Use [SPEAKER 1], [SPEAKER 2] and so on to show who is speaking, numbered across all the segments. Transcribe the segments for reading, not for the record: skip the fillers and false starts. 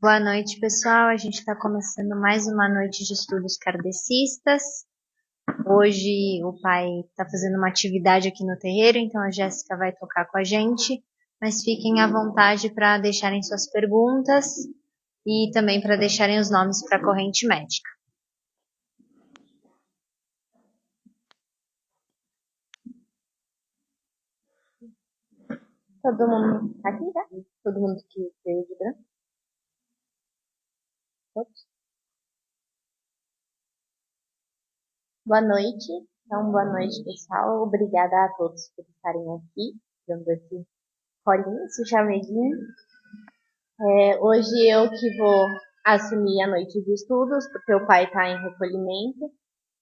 [SPEAKER 1] Boa noite, pessoal. A gente está começando mais uma noite de estudos kardecistas. Hoje o pai está fazendo uma atividade aqui no terreiro, então a Jéssica vai tocar com a gente. Mas fiquem à vontade para deixarem suas perguntas e também para deixarem os nomes para a corrente médica.
[SPEAKER 2] Todo mundo aqui, tá? Todo mundo que veio de branco? Todos? Boa noite. Então, boa noite, pessoal. Obrigada a todos por estarem aqui, dando esse colinho, esse chameguinho. Hoje eu que vou assumir a noite de estudos, porque o pai está em recolhimento.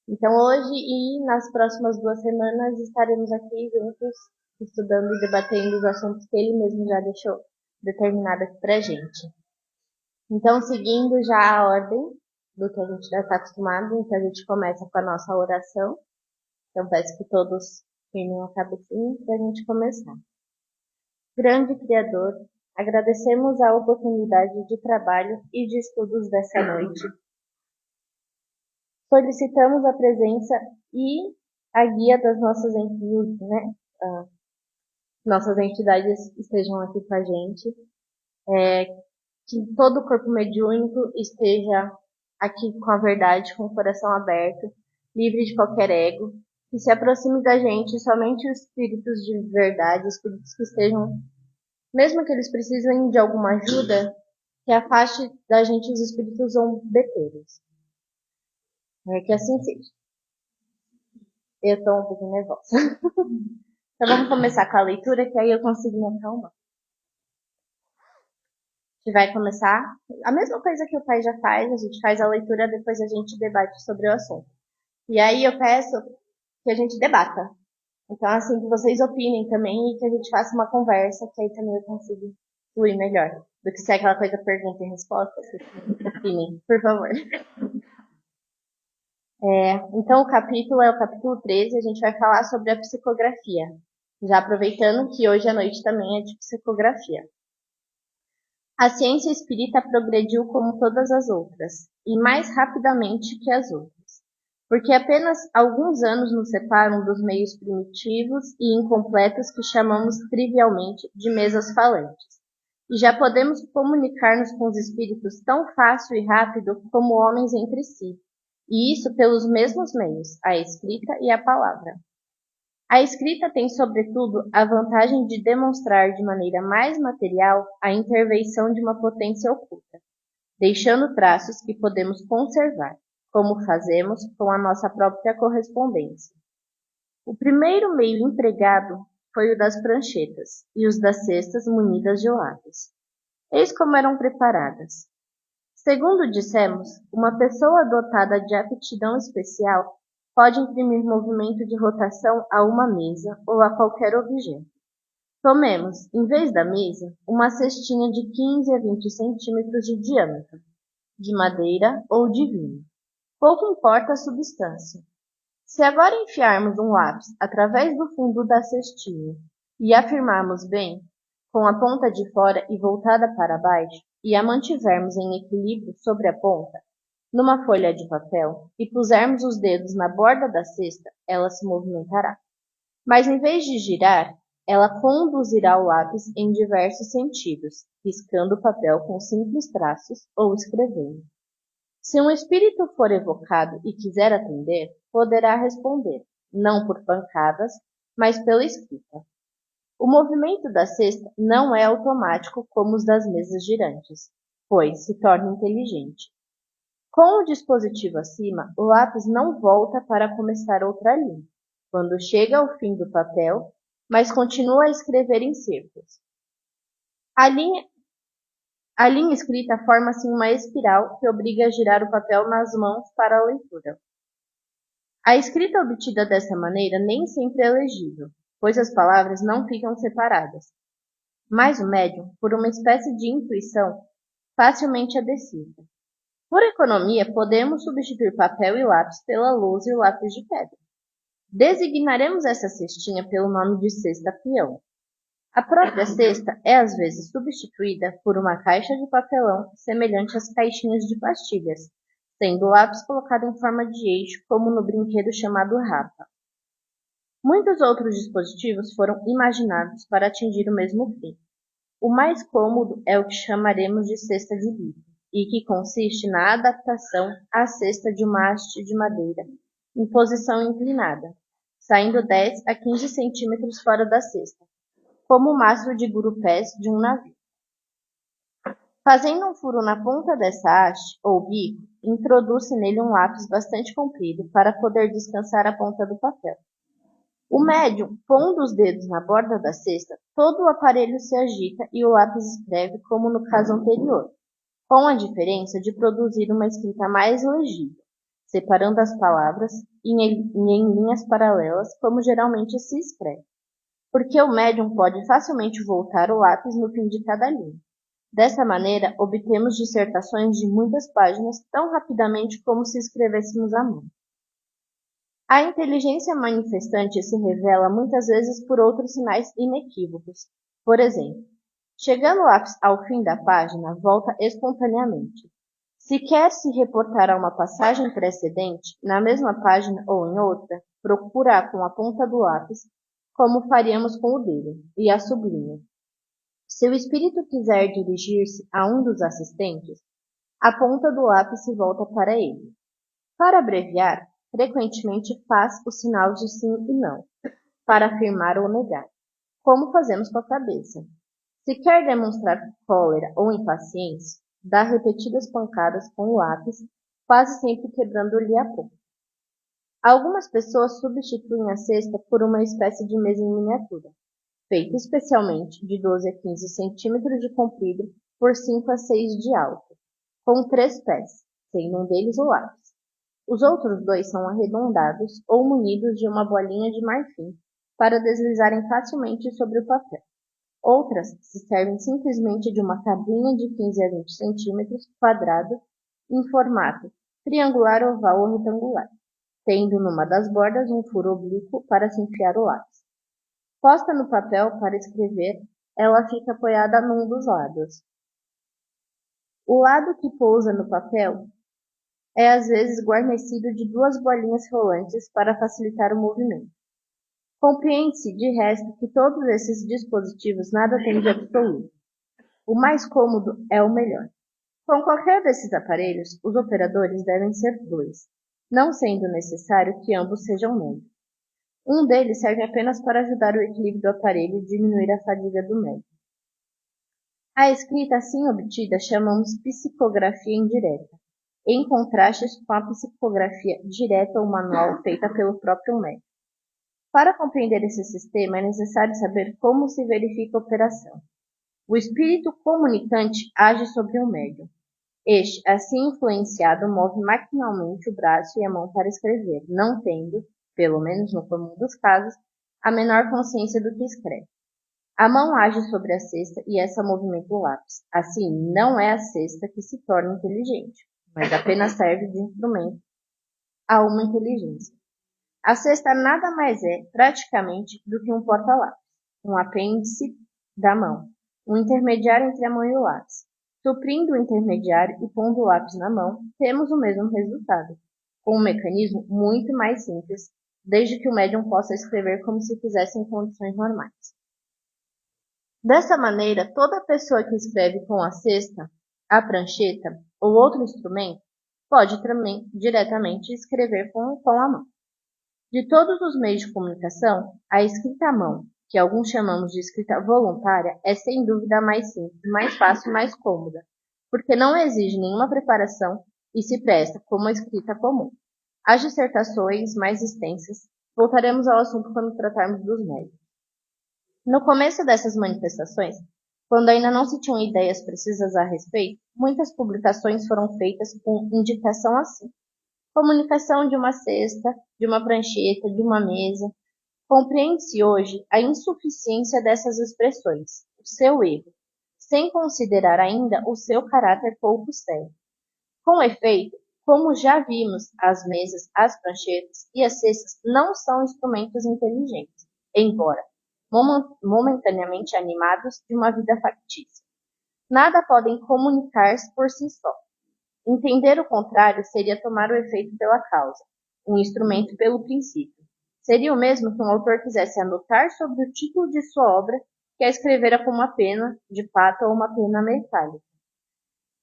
[SPEAKER 2] Então, hoje e nas próximas 2 semanas estaremos aqui juntos, estudando e debatendo os assuntos que ele mesmo já deixou determinado aqui pra gente. Então, seguindo já a ordem do que a gente já está acostumado, então a gente começa com a nossa oração. Então, peço que todos firmem a cabecinha para a gente começar. Grande Criador, agradecemos a oportunidade de trabalho e de estudos dessa noite. Solicitamos a presença e a guia das nossas entidades, nossas entidades estejam aqui com a gente. Que todo o corpo mediúnico esteja aqui com a verdade, com o coração aberto, livre de qualquer ego, que se aproxime da gente somente os espíritos de verdade, espíritos que estejam, mesmo que eles precisem de alguma ajuda, que afaste da gente os espíritos zombeteiros. Que assim seja. Eu estou um pouco nervosa. Então vamos começar com a leitura, que aí eu consigo me acalmar. A gente vai começar a mesma coisa que o pai já faz, a gente faz a leitura, depois a gente debate sobre o assunto. E aí eu peço que a gente debata. Então, assim, que vocês opinem também e que a gente faça uma conversa, que aí também eu consigo fluir melhor. Do que ser aquela coisa pergunta e resposta. Opinem, por favor. Então, o capítulo é o capítulo 13, a gente vai falar sobre a psicografia. Já aproveitando que hoje à noite também é de psicografia. A ciência espírita progrediu como todas as outras, e mais rapidamente que as outras, porque apenas alguns anos nos separam dos meios primitivos e incompletos que chamamos trivialmente de mesas falantes, e já podemos comunicar-nos com os espíritos tão fácil e rápido como homens entre si, e isso pelos mesmos meios, a escrita e a palavra. A escrita tem, sobretudo, a vantagem de demonstrar de maneira mais material a intervenção de uma potência oculta, deixando traços que podemos conservar, como fazemos com a nossa própria correspondência. O primeiro meio empregado foi o das pranchetas e os das cestas munidas de lápis. Eis como eram preparadas. Segundo dissemos, uma pessoa dotada de aptidão especial pode imprimir movimento de rotação a uma mesa ou a qualquer objeto. Tomemos, em vez da mesa, uma cestinha de 15 a 20 centímetros de diâmetro, de madeira ou de vinho. Pouco importa a substância. Se agora enfiarmos um lápis através do fundo da cestinha e afirmarmos bem, com a ponta de fora e voltada para baixo, e a mantivermos em equilíbrio sobre a ponta, numa folha de papel, e pusermos os dedos na borda da cesta, ela se movimentará. Mas em vez de girar, ela conduzirá o lápis em diversos sentidos, riscando o papel com simples traços ou escrevendo. Se um espírito for evocado e quiser atender, poderá responder, não por pancadas, mas pela escrita. O movimento da cesta não é automático como os das mesas girantes, pois se torna inteligente. Com o dispositivo acima, o lápis não volta para começar outra linha, quando chega ao fim do papel, mas continua a escrever em círculos. A linha escrita forma-se uma espiral que obriga a girar o papel nas mãos para a leitura. A escrita obtida dessa maneira nem sempre é legível, pois as palavras não ficam separadas. Mas o médium, por uma espécie de intuição, facilmente a decifra. Por economia, podemos substituir papel e lápis pela lousa e o lápis de pedra. Designaremos essa cestinha pelo nome de cesta peão. A própria cesta é às vezes substituída por uma caixa de papelão semelhante às caixinhas de pastilhas, sendo o lápis colocado em forma de eixo, como no brinquedo chamado Rapa. Muitos outros dispositivos foram imaginados para atingir o mesmo fim. O mais cômodo é o que chamaremos de cesta de bico, e que consiste na adaptação à cesta de uma haste de madeira em posição inclinada, saindo 10 a 15 centímetros fora da cesta, como o mastro de gurupés de um navio. Fazendo um furo na ponta dessa haste, ou bico, introduz-se nele um lápis bastante comprido para poder descansar a ponta do papel. O médium, pondo os dedos na borda da cesta, todo o aparelho se agita e o lápis escreve como no caso anterior, com a diferença de produzir uma escrita mais legível, separando as palavras em linhas paralelas, como geralmente se escreve, porque o médium pode facilmente voltar o lápis no fim de cada linha. Dessa maneira, obtemos dissertações de muitas páginas tão rapidamente como se escrevêssemos à mão. A inteligência manifestante se revela muitas vezes por outros sinais inequívocos. Por exemplo, chegando o lápis ao fim da página, volta espontaneamente. Se quer se reportar a uma passagem precedente, na mesma página ou em outra, procura com a ponta do lápis, como faríamos com o dedo, e a sublinha. Se o espírito quiser dirigir-se a um dos assistentes, a ponta do lápis se volta para ele. Para abreviar, frequentemente faz o sinal de sim e não, para afirmar ou negar, como fazemos com a cabeça. Se quer demonstrar cólera ou impaciência, dá repetidas pancadas com o lápis, quase sempre quebrando-lhe a ponta. Algumas pessoas substituem a cesta por uma espécie de mesa em miniatura, feita especialmente de 12 a 15 centímetros de comprido por 5 a 6 de alto, com 3 pés, sendo um deles o lápis. Os outros 2 são arredondados ou munidos de uma bolinha de marfim, para deslizarem facilmente sobre o papel. Outras se servem simplesmente de uma tabuinha de 15 a 20 centímetros quadrada em formato triangular, oval ou retangular, tendo numa das bordas um furo oblíquo para se enfiar o lápis. Posta no papel para escrever, ela fica apoiada num dos lados. O lado que pousa no papel é às vezes guarnecido de 2 bolinhas rolantes para facilitar o movimento. Compreende-se, de resto, que todos esses dispositivos nada têm de absoluto. O mais cômodo é o melhor. Com qualquer desses aparelhos, os operadores devem ser 2, não sendo necessário que ambos sejam médios. Um deles serve apenas para ajudar o equilíbrio do aparelho e diminuir a fadiga do médium. A escrita assim obtida chamamos psicografia indireta, em contraste com a psicografia direta ou manual feita pelo próprio médium. Para compreender esse sistema, é necessário saber como se verifica a operação. O espírito comunicante age sobre o médium. Este, assim influenciado, move maquinalmente o braço e a mão para escrever, não tendo, pelo menos no comum dos casos, a menor consciência do que escreve. A mão age sobre a cesta e essa movimenta o lápis. Assim, não é a cesta que se torna inteligente, mas apenas serve de instrumento a uma inteligência. A cesta nada mais é, praticamente, do que um porta-lápis, um apêndice da mão, um intermediário entre a mão e o lápis. Suprindo o intermediário e pondo o lápis na mão, temos o mesmo resultado, com um mecanismo muito mais simples, desde que o médium possa escrever como se fizesse em condições normais. Dessa maneira, toda pessoa que escreve com a cesta, a prancheta ou outro instrumento pode também diretamente escrever com a mão. De todos os meios de comunicação, a escrita à mão, que alguns chamamos de escrita voluntária, é sem dúvida a mais simples, mais fácil e mais cômoda, porque não exige nenhuma preparação e se presta como a escrita comum. As dissertações mais extensas, voltaremos ao assunto quando tratarmos dos médios. No começo dessas manifestações, quando ainda não se tinham ideias precisas a respeito, muitas publicações foram feitas com indicação assim: comunicação de uma cesta, de uma prancheta, de uma mesa. Compreende-se hoje a insuficiência dessas expressões, o seu erro, sem considerar ainda o seu caráter pouco sério. Com efeito, como já vimos, as mesas, as pranchetas e as cestas não são instrumentos inteligentes, embora, momentaneamente animados de uma vida factícia. Nada podem comunicar-se por si só. Entender o contrário seria tomar o efeito pela causa, um instrumento pelo princípio. Seria o mesmo que um autor quisesse anotar sobre o título de sua obra que a escrevera com uma pena de pata ou uma pena metálica.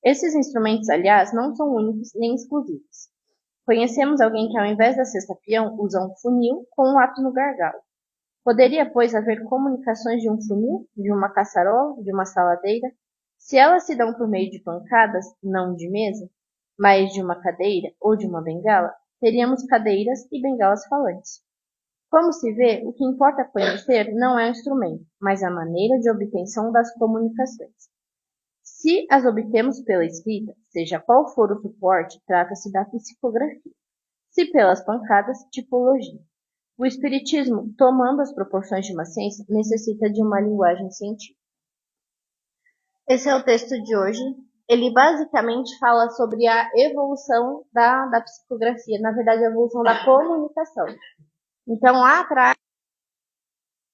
[SPEAKER 2] Esses instrumentos, aliás, não são únicos nem exclusivos. Conhecemos alguém que, ao invés da cesta-peão, usa um funil com um lápis no gargalo. Poderia, pois, haver comunicações de um funil, de uma caçarola, de uma saladeira, se elas se dão por meio de pancadas, não de mesa, mas de uma cadeira ou de uma bengala, teríamos cadeiras e bengalas falantes. Como se vê, o que importa conhecer não é o instrumento, mas a maneira de obtenção das comunicações. Se as obtemos pela escrita, seja qual for o suporte, trata-se da psicografia. Se pelas pancadas, tipologia. O espiritismo, tomando as proporções de uma ciência, necessita de uma linguagem científica. Esse é o texto de hoje. Ele basicamente fala sobre a evolução da psicografia, na verdade, a evolução da comunicação. Então, lá atrás,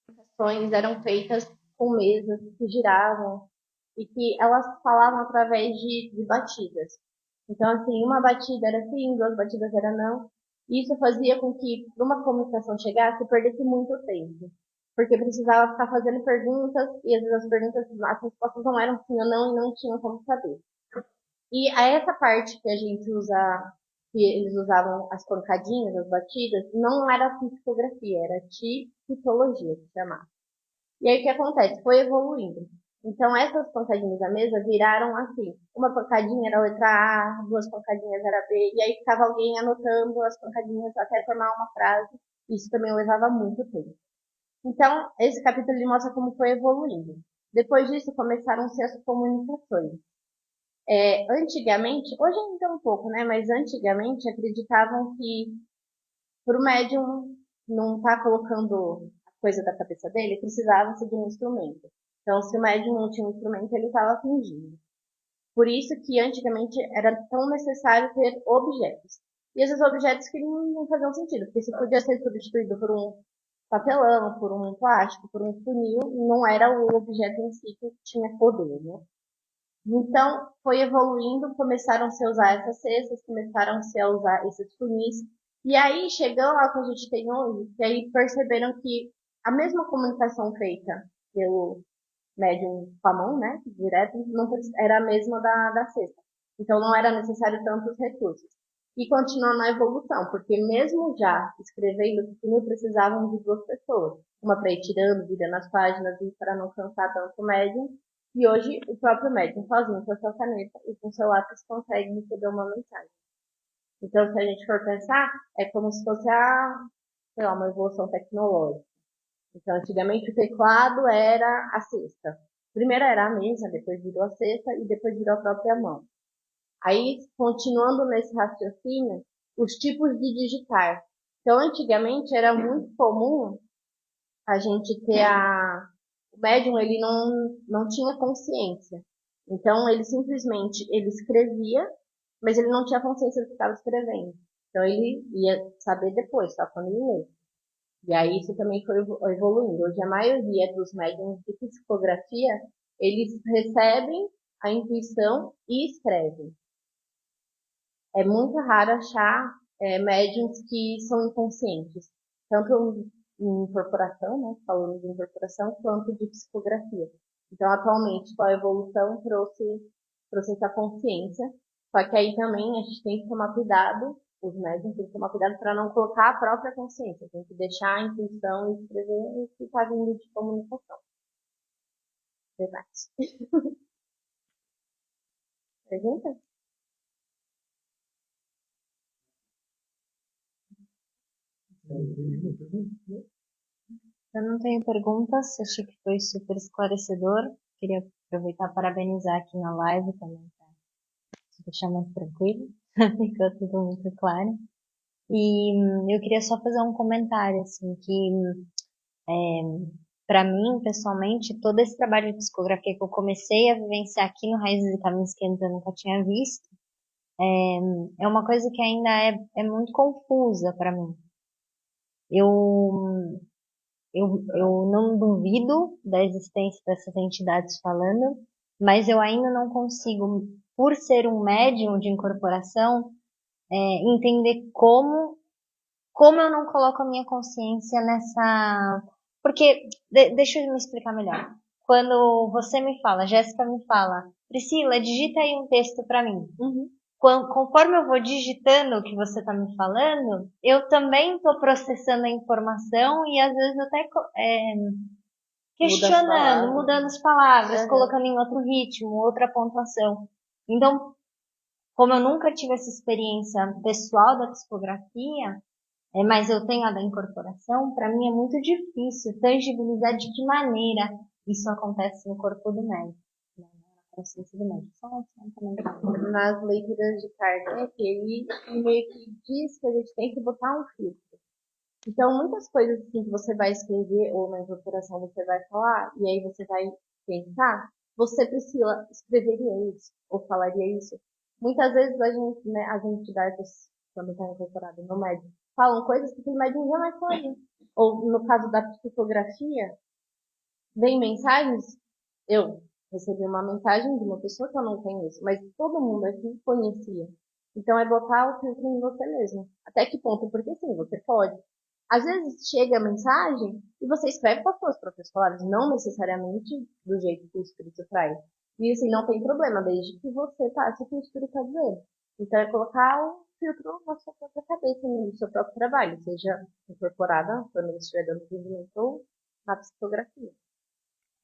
[SPEAKER 2] as comunicações eram feitas com mesas que giravam e que elas falavam através de batidas. Então, assim, uma batida era sim, duas batidas era não. Isso fazia com que, para uma comunicação chegasse, perdesse muito tempo. Porque precisava ficar fazendo perguntas, e às vezes as respostas não eram sim ou não, e não tinham como saber. E a essa parte que a gente usa, que eles usavam as pancadinhas, as batidas, não era psicografia, era tipologia que chamava. E aí o que acontece? Foi evoluindo. Então essas pancadinhas da mesa viraram assim. Uma pancadinha era a letra A, duas pancadinhas era B, e aí ficava alguém anotando as pancadinhas até formar uma frase. Isso também levava muito tempo. Então, esse capítulo ele mostra como foi evoluindo. Depois disso, começaram-se as comunicações. Antigamente, hoje ainda um pouco, né? Mas antigamente acreditavam que para o médium não estar colocando a coisa da cabeça dele, precisava-se de um instrumento. Então, se o médium não tinha um instrumento, ele estava fingindo. Por isso que antigamente era tão necessário ter objetos. E esses objetos que não faziam sentido, porque se podia ser substituído por um papelão, por um plástico, por um funil, não era o objeto em si que tinha poder, né? Então, foi evoluindo, começaram-se a usar essas cestas, começaram-se a usar esses funis, e aí chegou ao que a gente tem hoje, que aí perceberam que a mesma comunicação feita pelo médium com a mão, né, direto, não era a mesma da cesta. Então, não era necessário tantos recursos. E continuou na evolução, porque mesmo já escrevendo o funil, precisavam de duas pessoas. Uma para ir tirando, virando as páginas, e para não cansar tanto o médium, e hoje o próprio médium, sozinho com a sua caneta e com o seu lápis, consegue receber uma mensagem. Então, se a gente for pensar, é como se fosse sei lá, uma evolução tecnológica. Então, antigamente o teclado era a cesta. Primeiro era a mesa, depois virou a cesta e depois virou a própria mão. Aí, continuando nesse raciocínio, os tipos de digitar. Então, antigamente era muito comum a gente ter o médium, ele não tinha consciência. Então, ele escrevia, mas ele não tinha consciência do que estava escrevendo. Então, ele ia saber depois, só quando ele lê. E aí, isso também foi evoluindo. Hoje, a maioria dos médiums de psicografia, eles recebem a intuição e escrevem. É muito raro achar médiums que são inconscientes. Tanto em incorporação, né, falando de incorporação, quanto de psicografia. Então, atualmente, com a evolução, trouxe essa consciência. Só que aí também a gente tem que tomar cuidado, os médiums têm que tomar cuidado para não colocar a própria consciência. Tem que deixar a intuição e escrever o que está vindo de comunicação. Verdade. Pergunta?
[SPEAKER 1] Eu não tenho perguntas, achei que foi super esclarecedor. Queria aproveitar e parabenizar aqui na live também, para deixar mais tranquilo. Ficou tudo muito claro. E eu queria só fazer um comentário, assim, que para mim, pessoalmente, todo esse trabalho de psicografia que eu comecei a vivenciar aqui no Raízes e Caminhos que antes eu nunca tinha visto, é uma coisa que ainda é muito confusa para mim. Eu eu não duvido da existência dessas entidades falando, mas eu ainda não consigo, por ser um médium de incorporação, entender como eu não coloco a minha consciência nessa. Porque, deixa eu me explicar melhor. Quando você me fala, Jéssica me fala, Priscila, digita aí um texto para mim.
[SPEAKER 2] Uhum.
[SPEAKER 1] Conforme eu vou digitando o que você está me falando, eu também estou processando a informação e às vezes até questionando, mudando as palavras, colocando em outro ritmo, outra pontuação. Então, como eu nunca tive essa experiência pessoal da psicografia, mas eu tenho a da incorporação, para mim é muito difícil tangibilizar de que maneira isso acontece no corpo do médico, né, na consciência do médico. Só um comentário.
[SPEAKER 2] Nas leituras de Kardec, ele meio que diz que a gente tem que botar um filtro. Então, muitas coisas assim que você vai escrever ou na incorporação você vai falar, e aí você vai pensar, você, Priscila, escreveria isso ou falaria isso. Muitas vezes a gente, né, as entidades, quando está incorporado no médium, falam coisas que o médium jamais falaria. Ou no caso da psicografia, vem mensagens, eu recebi uma mensagem de uma pessoa que eu não conheço, mas todo mundo aqui conhecia. Então é botar o filtro em você mesmo. Até que ponto? Porque sim, você pode. Às vezes chega a mensagem e você escreve com as suas próprias palavras, não necessariamente do jeito que o Espírito traz. E assim, não tem problema, desde que você passe o que o Espírito está dizendo. Então é colocar o filtro na sua própria cabeça, no seu próprio trabalho, seja incorporada, quando você estiver dando atendimento, ou na psicografia.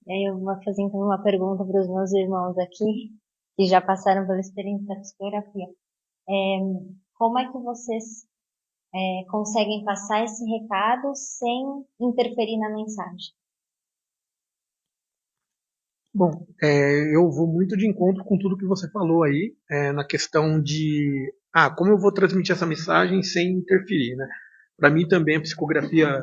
[SPEAKER 1] E aí eu vou fazer então uma pergunta para os meus irmãos aqui, que já passaram pela experiência da psicografia. Como é que vocês conseguem passar esse recado sem interferir na mensagem?
[SPEAKER 3] Bom, eu vou muito de encontro com tudo que você falou aí, na questão de como eu vou transmitir essa mensagem sem interferir, né? Para mim também a psicografia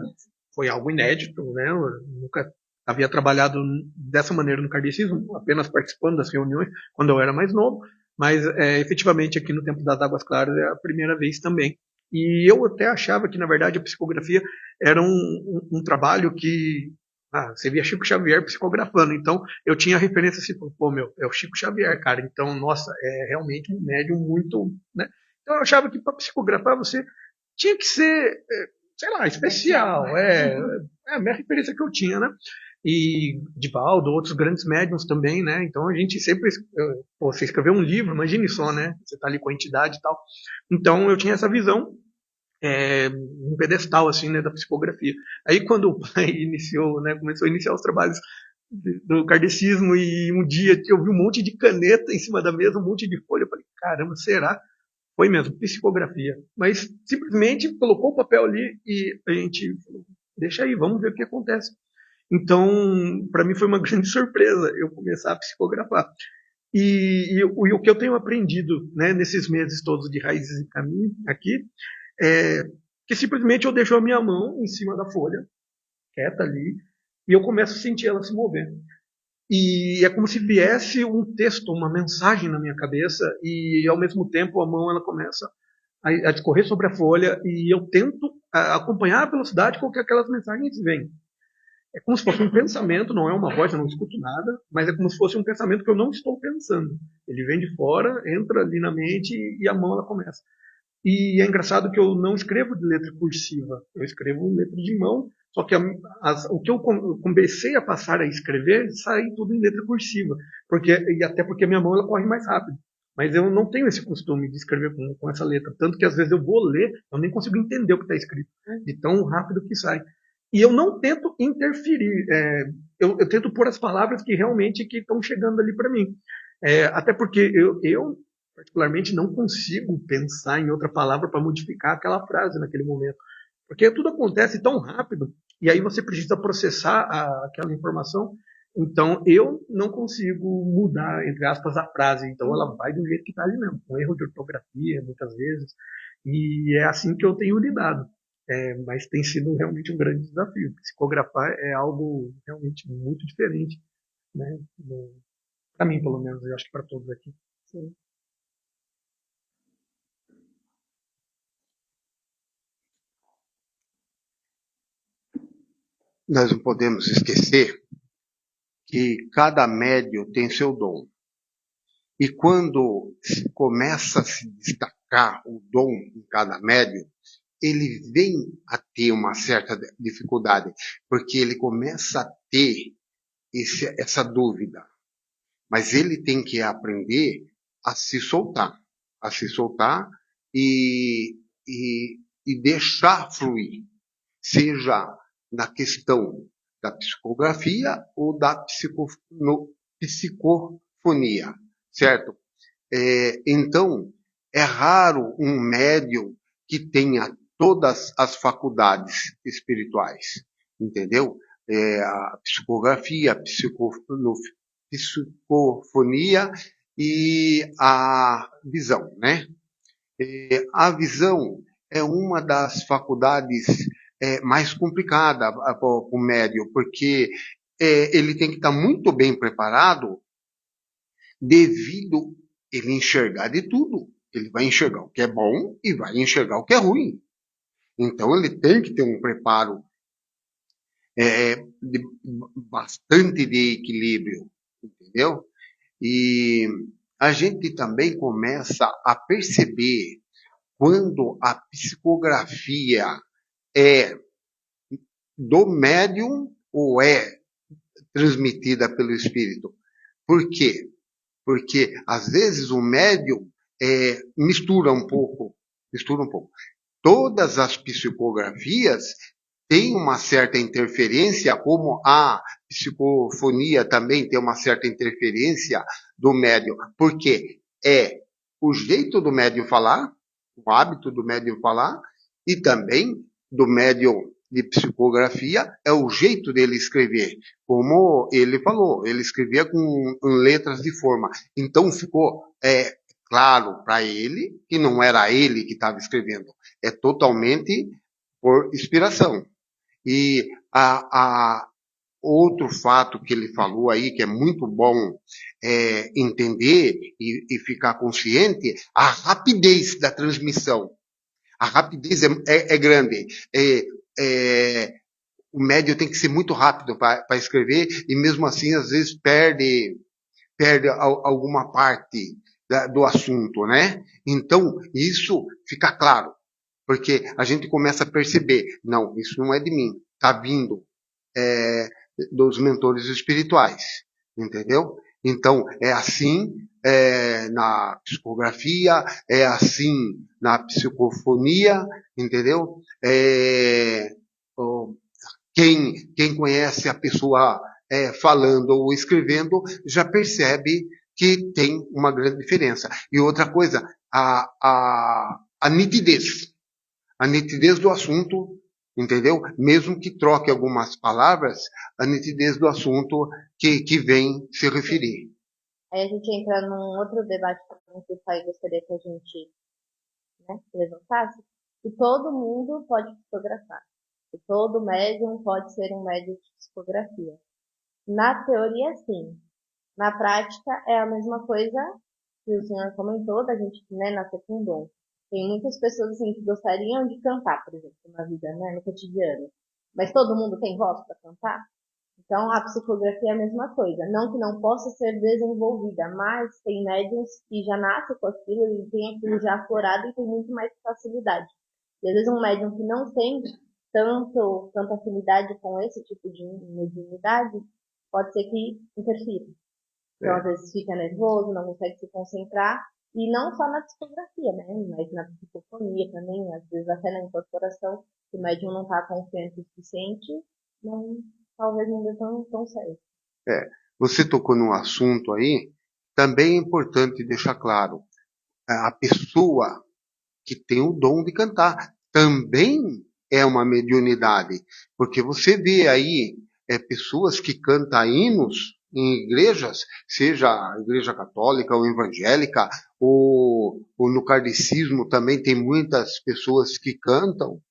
[SPEAKER 3] foi algo inédito, né? Eu nunca havia trabalhado dessa maneira no kardecismo, apenas participando das reuniões quando eu era mais novo, mas efetivamente aqui no Templo das Águas Claras é a primeira vez também. E eu até achava que, na verdade, a psicografia era um trabalho que você via Chico Xavier psicografando, então eu tinha a referência assim, pô, meu, é o Chico Xavier, cara, então, nossa, é realmente um médium muito, né? Então eu achava que para psicografar você tinha que ser, sei lá, especial, é a minha referência que eu tinha, né? E Divaldo, outros grandes médiums também, né? Então a gente sempre, você escreveu um livro, imagine só, né? Você tá ali com a entidade e tal. Então eu tinha essa visão um pedestal assim, né, da psicografia. Aí quando o pai iniciou, né, começou a iniciar os trabalhos do kardecismo e um dia eu vi um monte de caneta em cima da mesa, um monte de folha, eu falei, caramba, será? Foi mesmo, psicografia. Mas simplesmente colocou o papel ali e a gente falou, deixa aí, vamos ver o que acontece. Então, para mim foi uma grande surpresa eu começar a psicografar. E o que eu tenho aprendido, né, nesses meses todos de Raízes e Caminho aqui é que simplesmente eu deixo a minha mão em cima da folha, quieta ali, e eu começo a sentir ela se mover. E é como se viesse um texto, uma mensagem na minha cabeça, e ao mesmo tempo a mão ela começa a discorrer sobre a folha, e eu tento acompanhar a velocidade com que aquelas mensagens vêm. É como se fosse um pensamento, não é uma voz, eu não escuto nada, mas é como se fosse um pensamento que eu não estou pensando. Ele vem de fora, entra ali na mente e a mão ela começa. E é engraçado que eu não escrevo de letra cursiva, eu escrevo letra de mão, só que o que eu comecei a passar a escrever sai tudo em letra cursiva, e até porque a minha mão ela corre mais rápido. Mas eu não tenho esse costume de escrever com essa letra, tanto que às vezes eu vou ler, eu nem consigo entender o que está escrito, de tão rápido que sai. E eu não tento interferir, eu tento pôr as palavras que realmente que estão chegando ali para mim. Até porque eu particularmente não consigo pensar em outra palavra para modificar aquela frase naquele momento. Porque tudo acontece tão rápido e aí você precisa processar aquela informação. Então eu não consigo mudar, entre aspas, a frase. Então ela vai do jeito que está ali mesmo, com erro de ortografia muitas vezes. E é assim que eu tenho lidado. Mas tem sido realmente um grande desafio. Psicografar é algo realmente muito diferente, né? Para mim, pelo menos, eu acho que para todos aqui.
[SPEAKER 2] Sim.
[SPEAKER 4] nós não podemos esquecer que cada médium tem seu dom. E quando começa a se destacar o dom em cada médium, ele vem a ter uma certa dificuldade, porque ele começa a ter essa dúvida. Mas ele tem que aprender a se soltar e deixar fluir, seja na questão da psicografia ou da psicofonia, certo? Então, é raro um médium que tenha todas as faculdades espirituais, entendeu? A psicografia, a psicofonia e a visão, né? A visão é uma das faculdades mais complicadas para o médium, porque ele tem que estar muito bem preparado devido ele enxergar de tudo. Ele vai enxergar o que é bom e vai enxergar o que é ruim. Então ele tem que ter um preparo bastante de equilíbrio, entendeu? E a gente também começa a perceber quando a psicografia é do médium ou é transmitida pelo espírito. Por quê? Porque às vezes o médium mistura um pouco. Todas as psicografias têm uma certa interferência, como a psicofonia também tem uma certa interferência do médium, porque é o jeito do médium falar, o hábito do médium falar, e também do médium de psicografia é o jeito dele escrever. Como ele falou, ele escrevia com letras de forma. Então ficou claro para ele que não era ele que estava escrevendo. É totalmente por inspiração. E outro fato que ele falou aí, que é muito bom entender e ficar consciente, a rapidez da transmissão. A rapidez é grande. O médium tem que ser muito rápido para escrever e mesmo assim às vezes perde alguma parte do assunto, né? Então isso fica claro, porque a gente começa a perceber, não, isso não é de mim, está vindo dos mentores espirituais, entendeu? Então é assim na psicografia, é assim na psicofonia, entendeu? Quem conhece a pessoa falando ou escrevendo já percebe que tem uma grande diferença. E outra coisa, a nitidez. A nitidez do assunto, entendeu? Mesmo que troque algumas palavras, a nitidez do assunto que vem se referir.
[SPEAKER 2] Aí a gente entra num outro debate que o pai gostaria que a gente levantasse, que todo mundo pode psicografar. Que todo médium pode ser um médium de psicografia. Na teoria, sim. Na prática, é a mesma coisa que o senhor comentou, da gente nascer com dom. Tem muitas pessoas assim, que gostariam de cantar, por exemplo, na vida, no cotidiano. Mas todo mundo tem voz para cantar? Então, a psicografia é a mesma coisa. Não que não possa ser desenvolvida, mas tem médiums que já nascem com aquilo e tem aquilo já aflorado e tem muito mais facilidade. E às vezes um médium que não tem tanta afinidade com esse tipo de mediunidade, pode ser que interfira. Então, às vezes fica nervoso, não consegue se concentrar, e não só na psicografia, mas na psicofonia também, às vezes até na incorporação, se o médium não está confiante o suficiente, talvez não dê tão certo.
[SPEAKER 4] Você tocou num assunto aí, também é importante deixar claro, a pessoa que tem o dom de cantar também é uma mediunidade, porque você vê aí pessoas que cantam hinos em igrejas, seja a igreja católica ou evangélica, ou no kardecismo também tem muitas pessoas que cantam.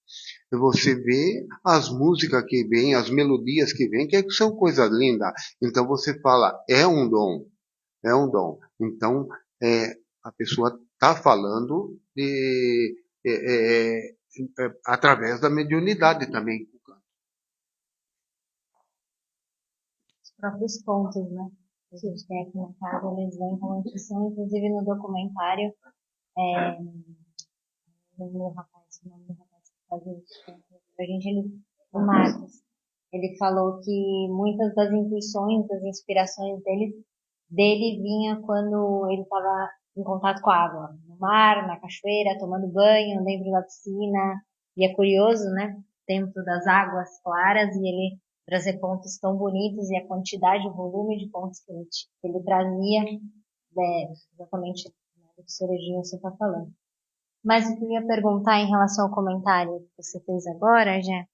[SPEAKER 4] Você vê as músicas que vêm, as melodias que vêm, que são coisas lindas. Então você fala, é um dom, é um dom. Então a pessoa está falando através da mediunidade também.
[SPEAKER 1] próprios pontos, né? Que a gente tem aqui na casa, eles vêm com intuição, inclusive no documentário, o nome do rapaz que faz isso, a gente, o Marcos, ele falou que muitas das intuições, das inspirações dele vinha quando ele estava em contato com a água, no mar, na cachoeira, tomando banho, dentro da piscina, e é curioso, né? Dentro das águas claras, e ele trazer pontos tão bonitos, e a quantidade, o volume de pontos que ele trazia, exatamente, né, do que o Sr. Edilson está falando. Mas o que eu ia perguntar em relação ao comentário que você fez agora, já,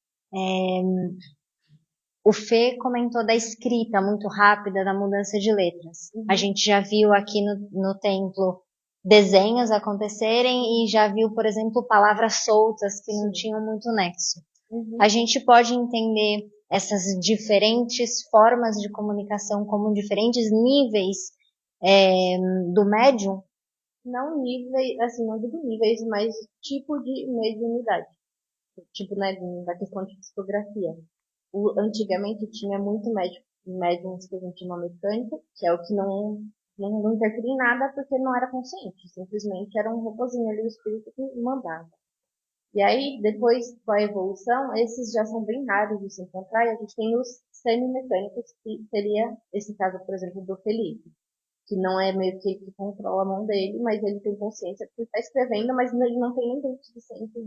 [SPEAKER 1] o Fê comentou da escrita muito rápida, da mudança de letras. A gente já viu aqui no templo desenhos acontecerem e já viu, por exemplo, palavras soltas que não tinham muito nexo. A gente pode entender essas diferentes formas de comunicação como diferentes níveis do médium?
[SPEAKER 2] Não níveis, assim, não digo níveis, mas tipo de mediunidade. Tipo, né, da questão de psicografia. Antigamente tinha muito médiums que a gente chama mecânico, que é o que não interferia em nada porque não era consciente. Simplesmente era um robozinho ali, o espírito que mandava. E aí, depois, com a evolução, esses já são bem raros de se encontrar, e a gente tem os semi-mecânicos, que seria esse caso, por exemplo, do Felipe, que não é meio que ele que controla a mão dele, mas ele tem consciência porque está escrevendo, mas ele não tem nem tempo suficiente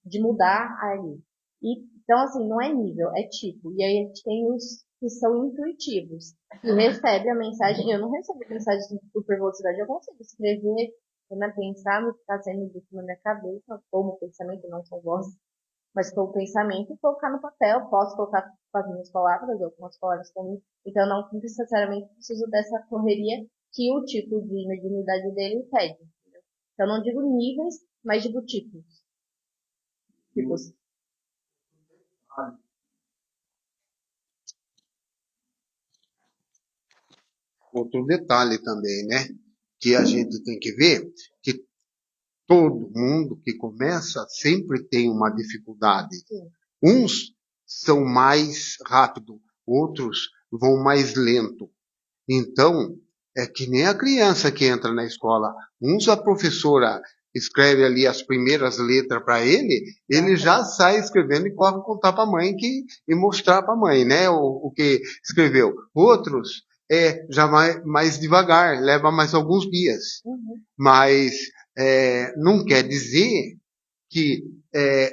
[SPEAKER 2] de mudar ali. E, então, assim, não é nível, é tipo. E aí a gente tem os que são intuitivos, que recebem a mensagem. Eu não recebo mensagem por velocidade, eu consigo escrever, pensar no que está sendo dito na minha cabeça, como pensamento, não com voz, mas com o pensamento, e colocar no papel. Posso colocar com as minhas palavras, ou com as palavras comigo. Então, não necessariamente preciso dessa correria que o tipo de mediunidade dele pede. Entendeu? Então, não digo níveis, mas digo tipos. Tipos.
[SPEAKER 4] Outro detalhe também, né? Que a gente tem que ver que todo mundo que começa sempre tem uma dificuldade. Uns são mais rápido, outros vão mais lento. Então, é que nem a criança que entra na escola. Uns a professora escreve ali as primeiras letras para ele já sai escrevendo e corre contar para a mãe e mostrar para a mãe, né, o que escreveu. Outros já mais devagar, leva mais alguns dias. Mas não quer dizer que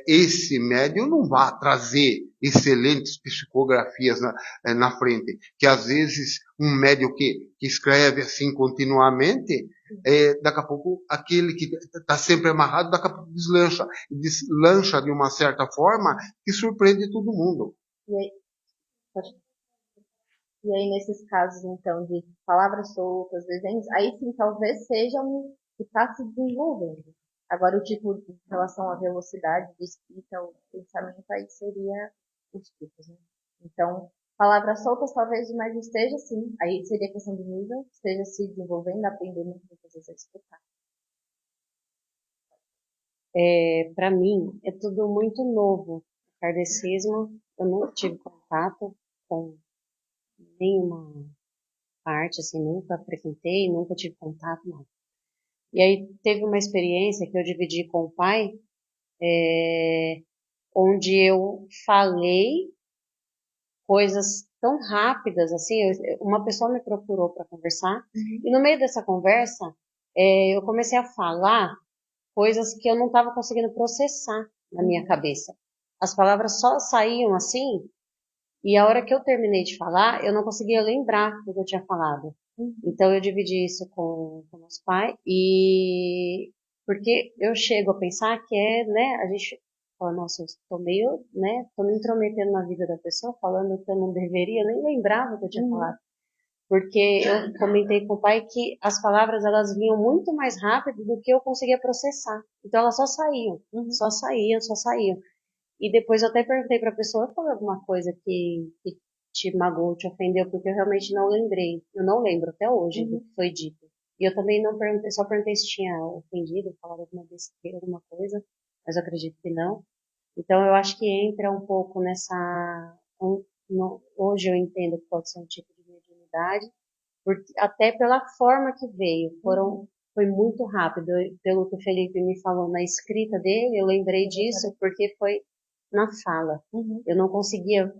[SPEAKER 4] esse médium não vai trazer excelentes psicografias na frente. Que às vezes um médium que escreve assim continuamente, daqui a pouco aquele que está sempre amarrado, daqui a pouco deslancha. E deslancha de uma certa forma que surpreende todo mundo.
[SPEAKER 2] E aí, nesses casos, então, de palavras soltas, desenhos, aí sim, talvez seja um que está se desenvolvendo. Agora, o tipo de relação à velocidade de escrita, o pensamento, aí seria os tipos, né? Então, palavras soltas talvez mais esteja, sim. Aí seria questão de nível, esteja se desenvolvendo, aprendendo muitas vezes a escutar.
[SPEAKER 5] Para mim, é tudo muito novo. O kardecismo, eu não tive contato com nenhuma parte, assim, nunca frequentei, nunca tive contato, não. E aí teve uma experiência que eu dividi com o pai, onde eu falei coisas tão rápidas, assim, uma pessoa me procurou para conversar, e no meio dessa conversa, eu comecei a falar coisas que eu não estava conseguindo processar na minha cabeça. As palavras só saíam assim, e a hora que eu terminei de falar, eu não conseguia lembrar do que eu tinha falado. Então eu dividi isso com o nosso pai, e porque eu chego a pensar que né, a gente fala, nossa, eu estou meio, né, tô me intrometendo na vida da pessoa, falando que eu não deveria, eu nem lembrava o que eu tinha falado. Porque eu comentei com o pai que as palavras, elas vinham muito mais rápido do que eu conseguia processar. Então elas só saíam, só saíam, só saíam. E depois eu até perguntei para a pessoa, foi alguma coisa que te magoou, te ofendeu, porque eu realmente não lembrei. Eu não lembro até hoje do que foi dito. E eu também não perguntei, só perguntei se tinha ofendido, falado alguma besteira, alguma coisa, mas eu acredito que não. Então eu acho que entra um pouco hoje eu entendo que pode ser um tipo de mediunidade, porque, até pela forma que veio, foi muito rápido. Pelo que o Felipe me falou na escrita dele, eu lembrei disso porque foi na fala. Eu não conseguia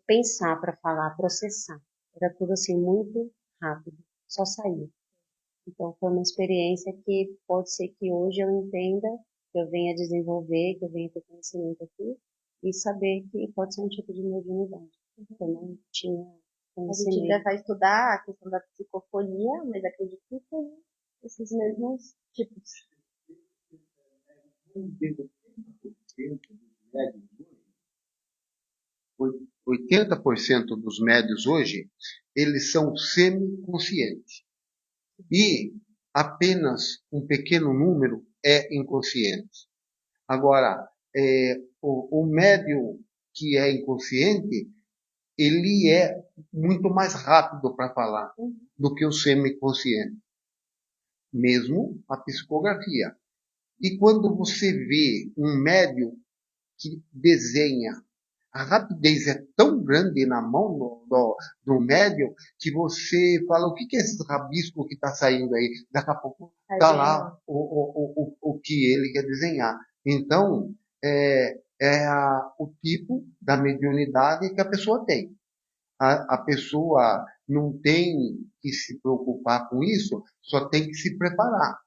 [SPEAKER 5] pensar para falar, processar. Era tudo assim muito rápido, só saía. Então foi uma experiência que pode ser que hoje eu entenda, que eu venha desenvolver, que eu venha ter conhecimento aqui e saber que pode ser um tipo de mediunidade. Eu não tinha
[SPEAKER 2] A gente
[SPEAKER 5] conhecimento.
[SPEAKER 2] ainda vai estudar a questão da psicofonia, mas acredito que tem esses mesmos tipos.
[SPEAKER 4] 80% dos médios hoje, eles são semiconscientes. E apenas um pequeno número é inconsciente. Agora, o médium que é inconsciente, ele é muito mais rápido para falar do que o semiconsciente. Mesmo a psicografia. E quando você vê um médium que desenha, a rapidez é tão grande na mão do médium que você fala, o que é esse rabisco que está saindo aí? Daqui a pouco está lá o que ele quer desenhar. Então, o tipo da mediunidade que a pessoa tem. A pessoa não tem que se preocupar com isso, só tem que se preparar.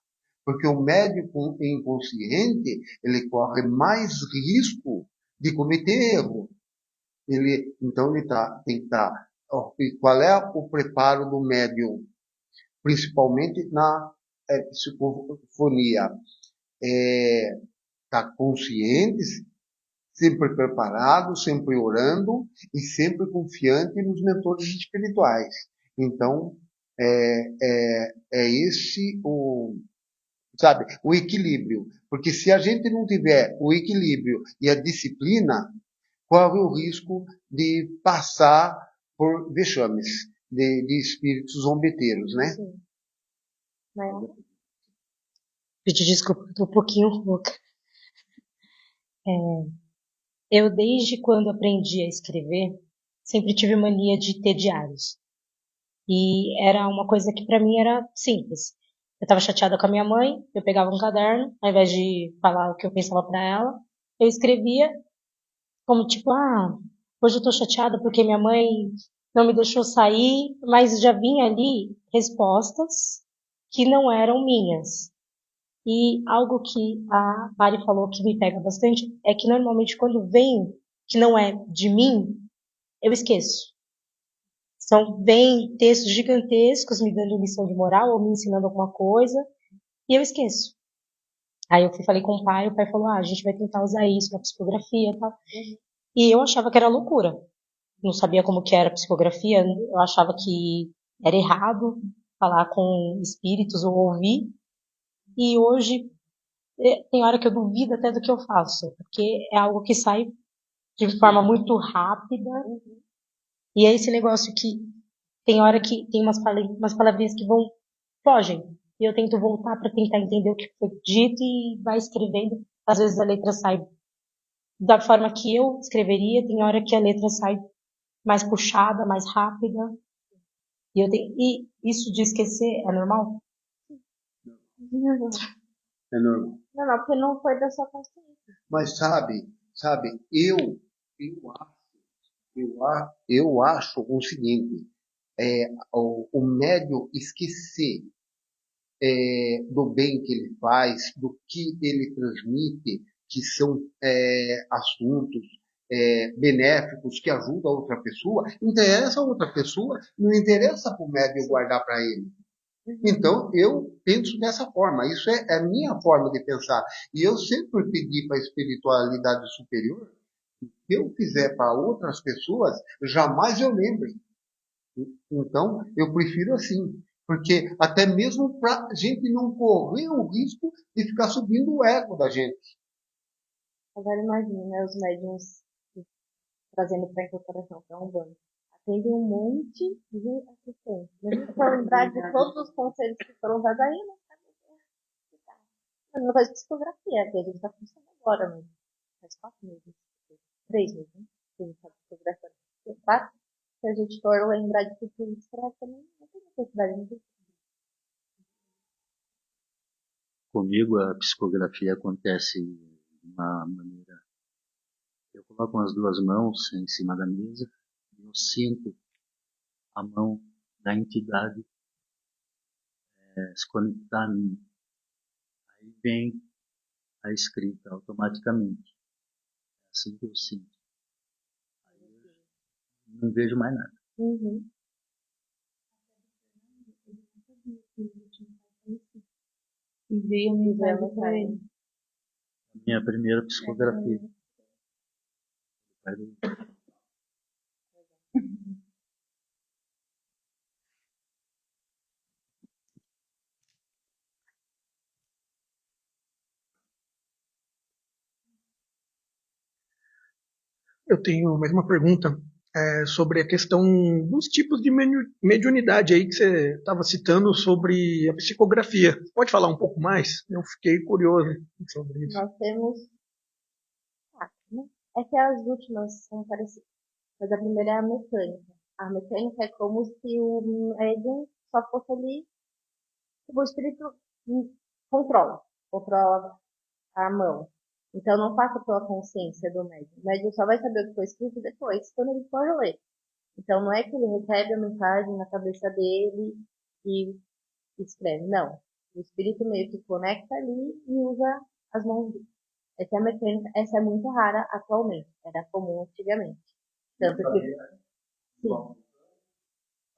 [SPEAKER 4] Porque o médico inconsciente, ele corre mais risco de cometer erro. Então, ele tem que estar. E qual é o preparo do médium? Principalmente na psicofonia. Estar consciente, sempre preparado, sempre orando e sempre confiante nos mentores espirituais. Então, é esse o equilíbrio. Porque se a gente não tiver o equilíbrio e a disciplina, corre o risco de passar por vexames de espíritos zombeteiros, né?
[SPEAKER 2] Sim.
[SPEAKER 6] Pedir desculpa, estou um pouquinho rouca. Eu, desde quando aprendi a escrever, sempre tive mania de ter diários. E era uma coisa que para mim era simples. Eu estava chateada com a minha mãe, eu pegava um caderno, ao invés de falar o que eu pensava para ela, eu escrevia como tipo, hoje eu tô chateada porque minha mãe não me deixou sair, mas já vinha ali respostas que não eram minhas. E algo que a Mari falou que me pega bastante é que normalmente quando vem que não é de mim, eu esqueço. Vem textos gigantescos me dando lição de moral ou me ensinando alguma coisa e eu esqueço. Aí eu falei com o pai falou, a gente vai tentar usar isso na psicografia e tal. E eu achava que era loucura. Não sabia como que era a psicografia, eu achava que era errado falar com espíritos ou ouvir. E hoje tem hora que eu duvido até do que eu faço, porque é algo que sai de forma muito rápida. E é esse negócio que tem hora que tem umas palavrinhas que fogem. E eu tento voltar para tentar entender o que foi dito e vai escrevendo. Às vezes a letra sai da forma que eu escreveria, tem hora que a letra sai mais puxada, mais rápida. E isso de esquecer é normal?
[SPEAKER 4] É normal.
[SPEAKER 2] Não, porque não foi da sua consciência.
[SPEAKER 4] Mas sabe, eu acho o seguinte, o médium esquecer do bem que ele faz, do que ele transmite, que são assuntos benéficos que ajudam a outra pessoa, interessa a outra pessoa, não interessa para o médium guardar para ele. Então, eu penso dessa forma. Isso é a minha forma de pensar. E eu sempre pedi para a espiritualidade superior que eu fizer para outras pessoas, jamais eu lembre. Então, eu prefiro assim. Porque até mesmo para a gente não correr o risco de ficar subindo o ego da gente.
[SPEAKER 2] Agora imagina, né, os médiums trazendo para a incorporação, para um banco. Atende um monte de assistentes. Mesmo se for lembrar de todos os conselhos que foram dados aí, não sabe. Não faz psicografia, que a gente está funcionando agora, mas faz 4 meses. 3 meses, né? Que a gente está psicografando. Tá? Se a gente for lembrar de tudo isso, também não tem necessidade de.
[SPEAKER 7] Comigo, a psicografia acontece de uma maneira. Eu coloco as duas mãos em cima da mesa e eu sinto a mão da entidade se conectar a mim. Aí vem a escrita automaticamente. É assim que eu sinto. Aí eu não vejo mais nada.
[SPEAKER 2] Uhum.
[SPEAKER 6] E veio a mensagem para ele.
[SPEAKER 7] Minha primeira psicografia.
[SPEAKER 3] Eu tenho mais uma pergunta sobre a questão dos tipos de mediunidade aí que você estava citando sobre a psicografia. Pode falar um pouco mais? Eu fiquei curioso sobre isso.
[SPEAKER 2] Nós temos. Né? É que as últimas são parecidas. Mas a primeira é a mecânica. A mecânica é como se o médium só fosse ali. O espírito controla a mão. Então não passa pela consciência do médium. O médium só vai saber o que foi escrito depois, quando ele for ler. Então não é que ele recebe a mensagem na cabeça dele e escreve. Não. O espírito meio que conecta ali e usa as mãos dele. Essa é a mecânica, essa é muito rara atualmente. Era comum antigamente. Tanto que. Sim.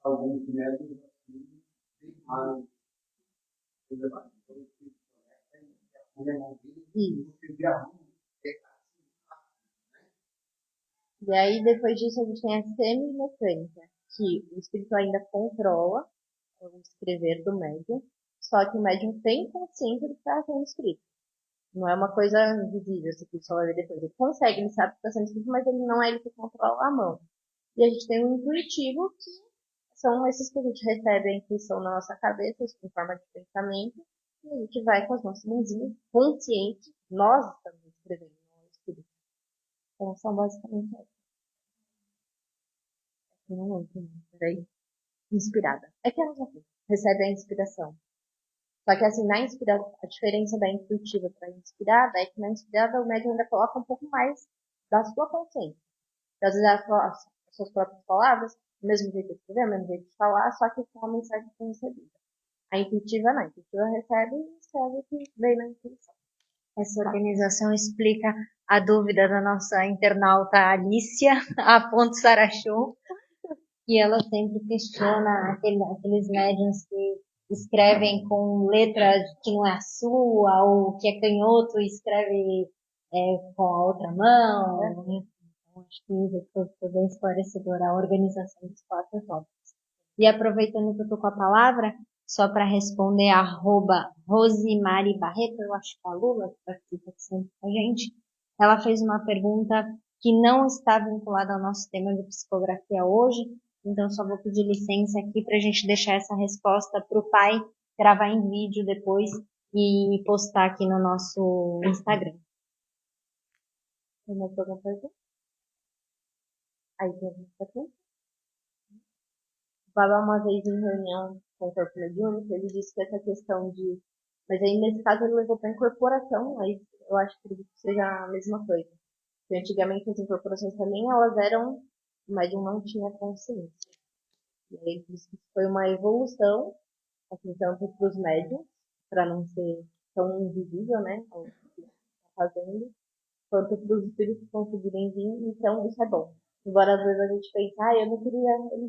[SPEAKER 4] Alguns médicos têm mais.
[SPEAKER 2] E aí, depois disso, a gente tem a semi-mecânica, que o espírito ainda controla o escrever do médium, só que o médium tem consciência do que está sendo escrito. Não é uma coisa visível, se a pessoa vai ver depois. Ele consegue, ele sabe que está sendo escrito, mas ele não é ele que controla a mão. E a gente tem um intuitivo, que são esses que a gente recebe a intuição na nossa cabeça, em forma de pensamento, e a gente vai com as nossas mãozinhas, consciente, nós estamos escrevendo no espírito. Então, são basicamente essas. Não lembro, peraí. Inspirada. É que ela já recebe a inspiração. Só que assim, na inspirada, a diferença da intuitiva para a inspirada é que na inspirada o médium ainda coloca um pouco mais da sua consciência. Então, às vezes ela fala as suas próprias palavras, do mesmo jeito de escrever, do mesmo jeito de falar, só que com a mensagem que foi recebida. A intuitiva não. A intuitiva recebe e escreve o que veio na intuição.
[SPEAKER 1] Essa organização explica a dúvida da nossa internauta Alicia, a ponto Sarachou, e ela sempre questiona aqueles médiuns que escrevem com letra que não é a sua, ou que é canhoto e escreve com a outra mão. Então, acho que foi bem esclarecedora a organização dos 4 tópicos. E aproveitando que eu estou com a palavra, só para responder a Rosimari Barreto, eu acho que é a Lula, que participa sempre com a gente, ela fez uma pergunta que não está vinculada ao nosso tema de psicografia hoje, então só vou pedir licença aqui para a gente deixar essa resposta para o pai gravar em vídeo depois e postar aqui no nosso Instagram.
[SPEAKER 2] Tem mais alguma coisa? Aí tem a gente. O Baba, uma vez em reunião com o corpo mediúnico, ele disse que essa questão de. Mas aí nesse caso ele levou para incorporação, aí eu acho que seja a mesma coisa. Porque antigamente as incorporações também elas eram. O médium não tinha consciência. E aí ele disse que foi uma evolução, assim, tanto para os médiums, para não ser tão invisível, né? O que está fazendo, quanto para os espíritos conseguirem vir, então isso é bom. Embora às vezes a gente pense, eu não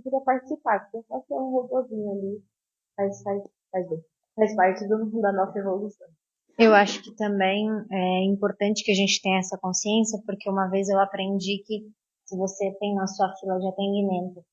[SPEAKER 2] queria participar, porque eu só ser um robôzinho ali, faz parte da nossa evolução.
[SPEAKER 1] Eu acho que também é importante que a gente tenha essa consciência, porque uma vez eu aprendi que se você tem na sua fila de atendimento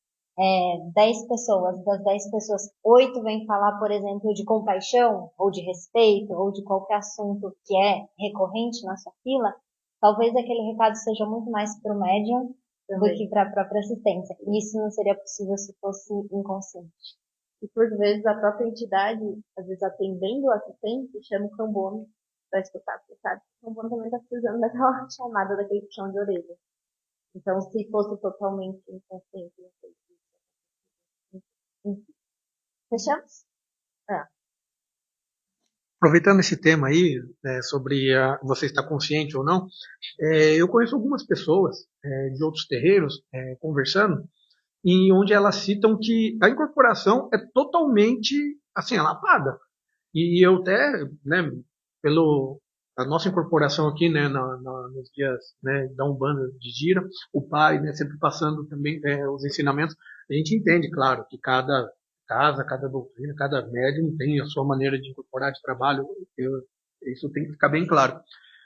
[SPEAKER 1] 10 pessoas, das 10 pessoas, 8 vêm falar, por exemplo, de compaixão, ou de respeito, ou de qualquer assunto que é recorrente na sua fila, talvez aquele recado seja muito mais para o médium do que para a própria assistência. E isso não seria possível se fosse inconsciente.
[SPEAKER 2] E por vezes a própria entidade, às vezes atendendo o assistente, chama o cambono para escutar, porque sabe que o cambono também está precisando daquela chamada, daquele puxão de orelha. Então, se fosse totalmente inconsciente, não sei se isso. Fechamos? Ah,
[SPEAKER 3] Aproveitando esse tema aí, sobre você estar consciente ou não, eu conheço algumas pessoas de outros terreiros conversando, e onde elas citam que a incorporação é totalmente assim, ela apaga. E eu até, né, pelo a nossa incorporação aqui, né, nos dias, né, da Umbanda de Gira, o pai, né, sempre passando também os ensinamentos, a gente entende, claro, que cada casa, cada doutrina, cada médium tem a sua maneira de incorporar de trabalho, isso tem que ficar bem claro.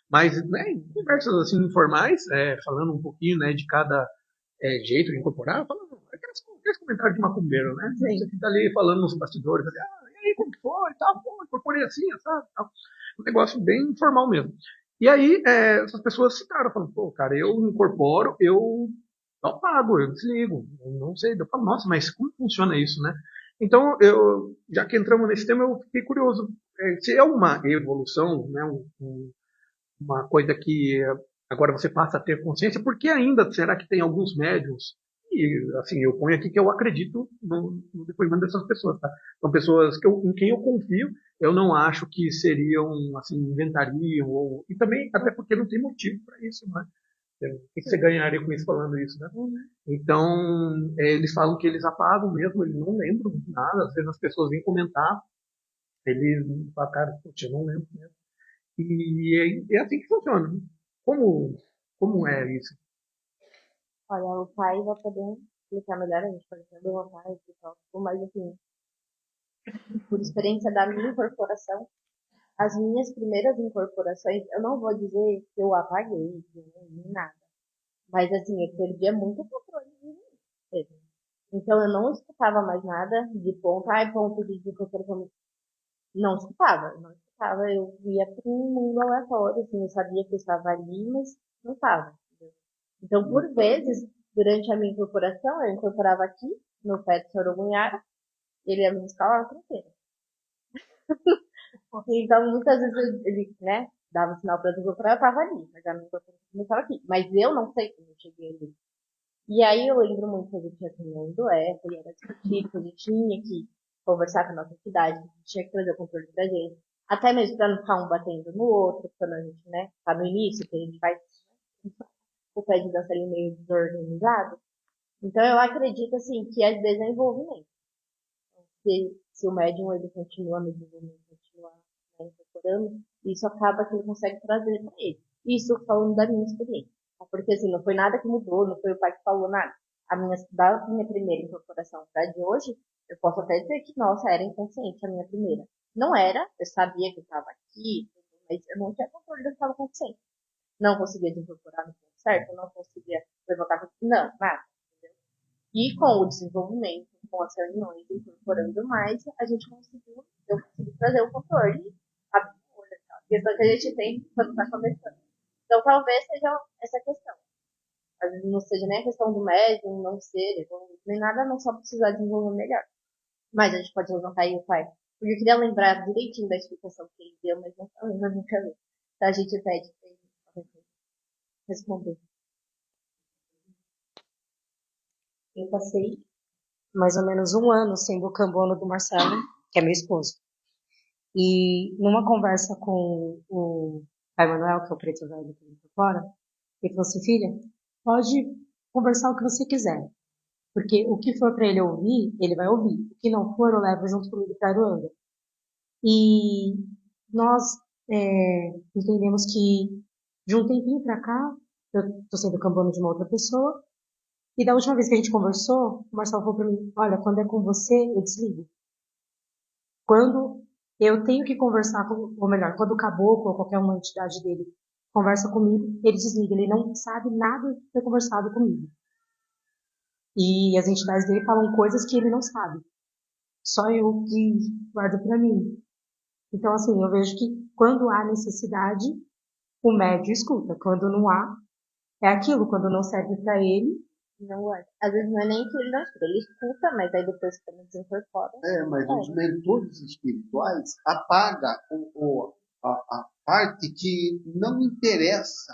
[SPEAKER 3] Mas, né, em conversas assim informais, falando um pouquinho, né, de cada jeito de incorporar, falando aqueles comentários de macumbeiro, né? Sim. Você fica ali falando nos bastidores, e aí, como que foi, tal, pô, incorporei assim, sabe, tal. Um negócio bem informal mesmo. E aí, essas pessoas citaram, falando, pô, cara, eu incorporo, eu apago, eu desligo, eu não sei. Eu falo, nossa, mas como funciona isso, né? Então, já que entramos nesse tema, eu fiquei curioso. Se é uma evolução, né, uma coisa que agora você passa a ter consciência, porque ainda será que tem alguns médiums, e assim, eu ponho aqui que eu acredito no depoimento dessas pessoas, tá? São pessoas em quem eu confio, eu não acho que seriam, assim, inventariam, e também, até porque não tem motivo para isso, né? O que você ganharia com isso falando isso, né? Então, eles falam que eles apagam mesmo, eles não lembram de nada, às vezes as pessoas vêm comentar, eles falam, cara, putz, eu não lembro mesmo. E é assim que funciona. Como é isso?
[SPEAKER 2] olha, o pai vai poder explicar melhor, a gente pode ter vontade e tal, mas assim, por experiência da minha incorporação, as minhas primeiras incorporações, eu não vou dizer que eu apaguei, nem nada. Mas assim, eu perdia muito o controle de mim mesmo. Então eu não escutava mais nada de ponto, ponto de incorporação. Não escutava, não escutava. Eu ia para um mundo aleatório, assim, eu sabia que eu estava ali, mas não estava. Então, por vezes, durante a minha incorporação, eu incorporava aqui, no pé de Sorocunhara, ele ia me buscar lá na fronteira. Então, muitas vezes ele, né, dava sinal para eu incorporar, eu estava ali, mas a minha incorporação começava aqui. Mas eu não sei como eu cheguei ali. E aí eu lembro muito que a gente tinha reunião do EFA, e era discutir, que a gente tinha que conversar com a nossa entidade, que a gente tinha que trazer o controle pra gente. Até mesmo para não ficar um batendo no outro, quando a gente, né, tá no início, que a gente vai o pé de dança ali meio desorganizado. Então eu acredito, assim, que é desenvolvimento. Se o médium ele continua no desenvolvimento, continua, né, incorporando, isso acaba que ele consegue trazer para ele. Isso falando da minha experiência. Porque assim, não foi nada que mudou, não foi o pai que falou nada. Da minha primeira incorporação para de hoje, eu posso até dizer que, nossa, era inconsciente a minha primeira. Não era, eu sabia que eu estava aqui, mas eu não tinha controle do que estava acontecendo. Não conseguia desincorporar no ponto certo, não conseguia levantar, não, nada. E com o desenvolvimento, com as reuniões, incorporando mais, eu consegui trazer o controle, abrir o olho, a questão que a gente tem quando está começando. Então, talvez seja essa questão. Às vezes não seja nem a questão do médium, não ser, nem nada, não só precisar desenvolver melhor. Mas a gente pode levantar aí o pai. Porque eu queria lembrar direitinho da explicação que ele deu, mas não falei na minha cabeça. Então a gente pede para ele responder.
[SPEAKER 6] Eu passei mais ou menos um ano sendo o cambono do Marcelo, que é meu esposo. E numa conversa com o pai Manuel, que é o preto velho que ele fora, ele falou assim, filha, pode conversar o que você quiser. Porque o que for para ele ouvir, ele vai ouvir. O que não for, eu levo junto comigo para Aruanda. E nós entendemos que de um tempinho para cá, eu estou sendo cambono de uma outra pessoa, e da última vez que a gente conversou, o Marcelo falou para mim, olha, quando é com você, eu desligo. Quando eu tenho que conversar com, ou melhor, quando o caboclo ou qualquer uma entidade dele conversa comigo, ele desliga, ele não sabe nada de ter conversado comigo. E as entidades dele falam coisas que ele não sabe. Só eu que guardo para mim. Então, assim, eu vejo que quando há necessidade, o médio escuta. Quando não há, é aquilo. Quando não serve para ele,
[SPEAKER 2] não é. Às vezes não é nem que ele não escuta, ele escuta, mas aí depois que ele desincorpora.
[SPEAKER 4] Mas os mentores espirituais apagam a parte que não interessa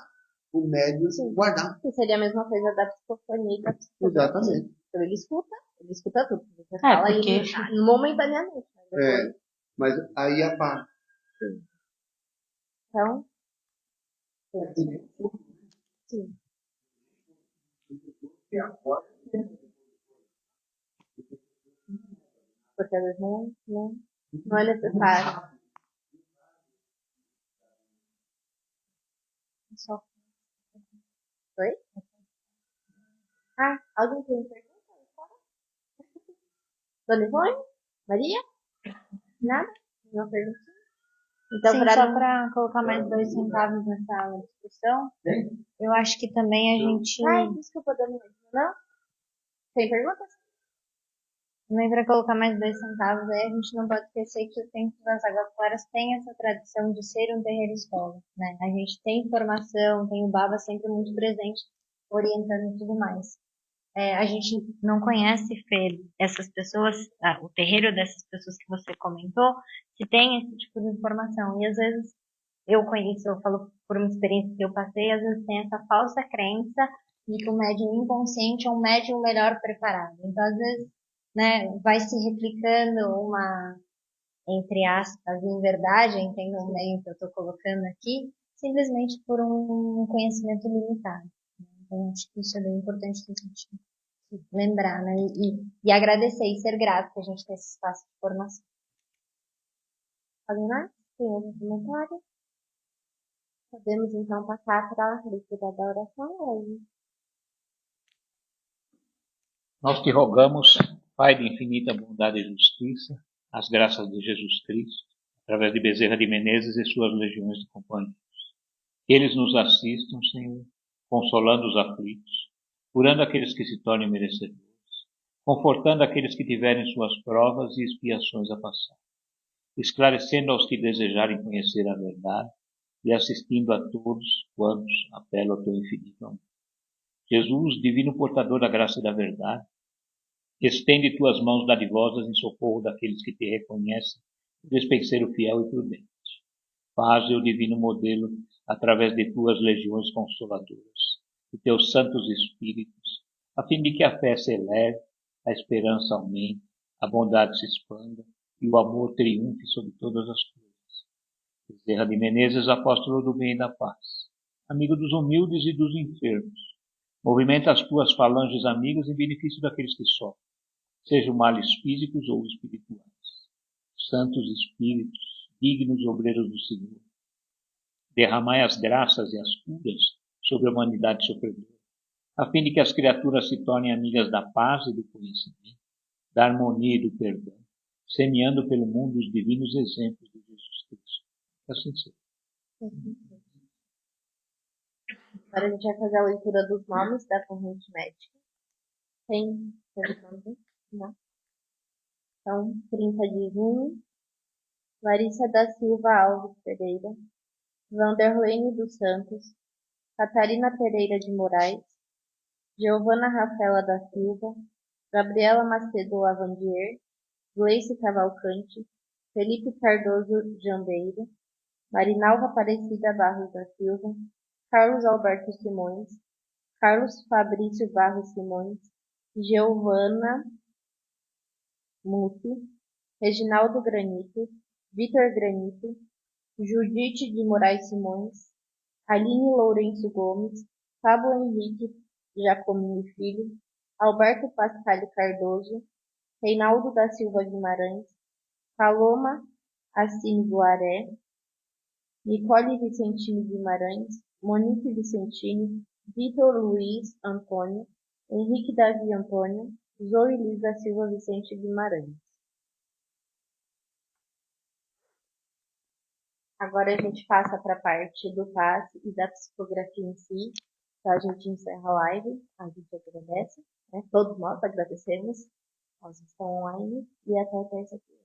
[SPEAKER 4] o médium guardar.
[SPEAKER 2] Que seria a mesma coisa da psicofonia e da psicografia.
[SPEAKER 4] Exatamente.
[SPEAKER 2] Então ele escuta tudo. Você fala
[SPEAKER 6] porque...
[SPEAKER 2] ele momentaneamente.
[SPEAKER 4] Mas aí apaga.
[SPEAKER 2] Então, sim. Porque às vezes não é necessário. Só. Oi? Alguém tem pergunta? Dona Ivone? Maria? Nada? Nenhuma pergunta? Então,
[SPEAKER 1] Sim, só para colocar mais 2 centavos nessa discussão, eu acho que também a gente...
[SPEAKER 2] Desculpa, Dona Ivone. Não? Tem perguntas?
[SPEAKER 1] Também para colocar mais 2 centavos, aí a gente não pode esquecer que o Templo das Águas Claras tem essa tradição de ser um terreiro-escola, né? A gente tem formação, tem o Baba sempre muito presente, orientando e tudo mais. A gente não conhece, Fê, essas pessoas, o terreiro dessas pessoas que você comentou, que tem esse tipo de informação. E às vezes, eu conheço, eu falo por uma experiência que eu passei, às vezes tem essa falsa crença de que o médium inconsciente é um médium melhor preparado. Então, às vezes, né, vai se replicando uma, entre aspas, inverdade, entendam bem o que eu estou colocando aqui, simplesmente por um conhecimento limitado. Então, acho que isso é bem importante que a gente lembrar, né, e agradecer e ser grato que a gente tem esse espaço de formação.
[SPEAKER 2] Alguém mais? Tem algum comentário? Podemos, então, passar para a leitura da oração hoje.
[SPEAKER 8] Nós te rogamos, Pai de infinita bondade e justiça, as graças de Jesus Cristo, através de Bezerra de Menezes e suas legiões de companheiros. Que eles nos assistam, Senhor, consolando os aflitos, curando aqueles que se tornem merecedores, confortando aqueles que tiverem suas provas e expiações a passar, esclarecendo aos que desejarem conhecer a verdade e assistindo a todos quantos apelam ao teu infinito amor. Jesus, divino portador da graça e da verdade, estende tuas mãos dadivosas em socorro daqueles que te reconhecem, despenseiro fiel e prudente. Faze o divino modelo através de tuas legiões consoladoras, de teus santos espíritos, a fim de que a fé se eleve, a esperança aumente, a bondade se expanda e o amor triunfe sobre todas as coisas. Bezerra de Menezes, apóstolo do bem e da paz, amigo dos humildes e dos enfermos, movimenta as tuas falanges amigas em benefício daqueles que sofrem, sejam males físicos ou espirituais. Santos Espíritos, dignos obreiros do Senhor, derramai as graças e as curas sobre a humanidade sofredora, a fim de que as criaturas se tornem amigas da paz e do conhecimento, da harmonia e do perdão, semeando pelo mundo os divinos exemplos de Jesus Cristo. Assim seja.
[SPEAKER 2] Agora a gente vai fazer a leitura dos nomes da corrente médica. Tem pergunta? Não. Então, 30 de junho, Larissa da Silva Alves Pereira, Vanderlene dos Santos, Catarina Pereira de Moraes, Giovana Rafaela da Silva, Gabriela Macedo Lavandier, Gleice Cavalcante, Felipe Cardoso Jambeiro, Marinalva Aparecida Barros da Silva, Carlos Alberto Simões, Carlos Fabrício Barros Simões, Giovana Muti, Reginaldo Granito, Vitor Granito, Judite de Moraes Simões, Aline Lourenço Gomes, Pablo Henrique Jacomini Filho, Alberto Pascale Cardoso, Reinaldo da Silva Guimarães, Paloma Assine Guaré, Nicole Vicentini Guimarães, Monique Vicentini, Vitor Luiz Antônio, Henrique Davi Antônio, Zoe Liz da Silva Vicente Guimarães. Agora a gente passa para a parte do passe e da psicografia em si. Então a gente encerra a live, a gente agradece, né? Todos nós agradecemos, nós estamos online e até terça-feira.